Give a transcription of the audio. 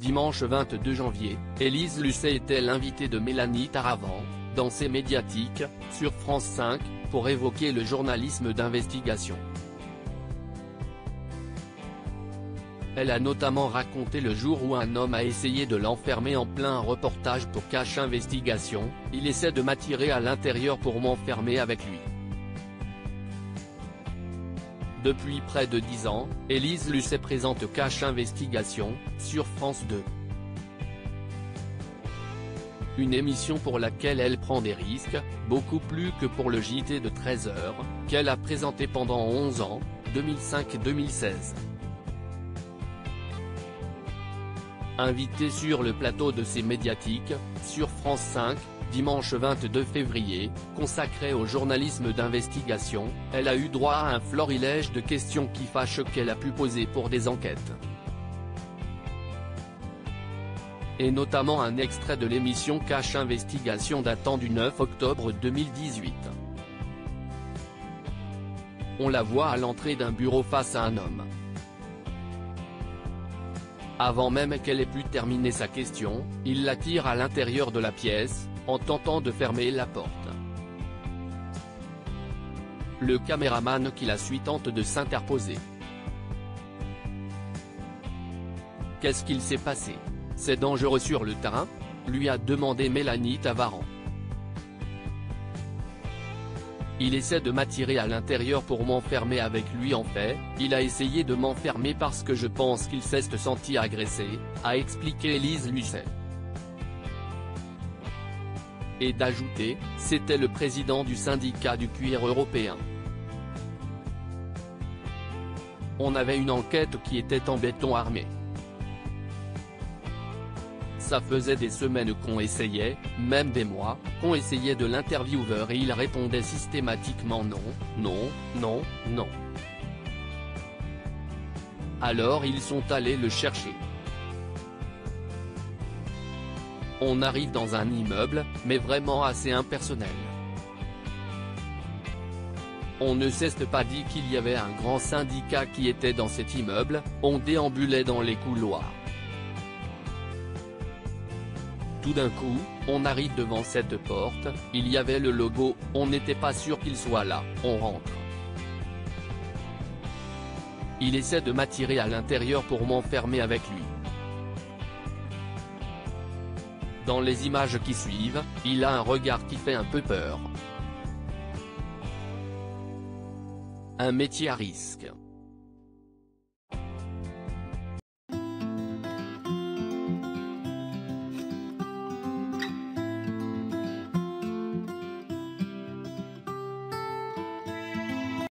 dimanche 22 janvier, Élise Lucet était l'invitée de Mélanie Taravant, dans C'est Médiatique, sur France 5, pour évoquer le journalisme d'investigation. Elle a notamment raconté le jour où un homme a essayé de l'enfermer en plein reportage pour Cache Investigation. Il essaie de m'attirer à l'intérieur pour m'enfermer avec lui. Depuis près de 10 ans, Élise Lucet présente Cache Investigation, sur France 2. Une émission pour laquelle elle prend des risques, beaucoup plus que pour le JT de 13h, qu'elle a présenté pendant 11 ans, 2005-2016. Invitée sur le plateau de C'est Médiatique, sur France 5, dimanche 22 février, consacré au journalisme d'investigation, elle a eu droit à un florilège de questions qui fâchent qu'elle a pu poser pour des enquêtes. Et notamment un extrait de l'émission Cache Investigation datant du 9 octobre 2018. On la voit à l'entrée d'un bureau face à un homme. Avant même qu'elle ait pu terminer sa question, il la tire à l'intérieur de la pièce, en tentant de fermer la porte. Le caméraman qui la suit tente de s'interposer. Qu'est-ce qu'il s'est passé? C'est dangereux sur le terrain? Lui a demandé Mélanie Taravant. Il essaie de m'attirer à l'intérieur pour m'enfermer avec lui. En fait, il a essayé de m'enfermer parce que je pense qu'il s'est senti agressé, a expliqué Élise Lucet. Et d'ajouter, c'était le président du syndicat du cuir européen. On avait une enquête qui était en béton armé. Ça faisait des semaines qu'on essayait, même des mois, qu'on essayait de l'intervieweur et il répondait systématiquement non, non, non, non. Alors ils sont allés le chercher. On arrive dans un immeuble, mais vraiment assez impersonnel. On ne s'est pas dit qu'il y avait un grand syndicat qui était dans cet immeuble, on déambulait dans les couloirs. Tout d'un coup, on arrive devant cette porte, il y avait le logo, on n'était pas sûr qu'il soit là, on rentre. Il essaie de m'attirer à l'intérieur pour m'enfermer avec lui. Dans les images qui suivent, il a un regard qui fait un peu peur. Un métier à risque.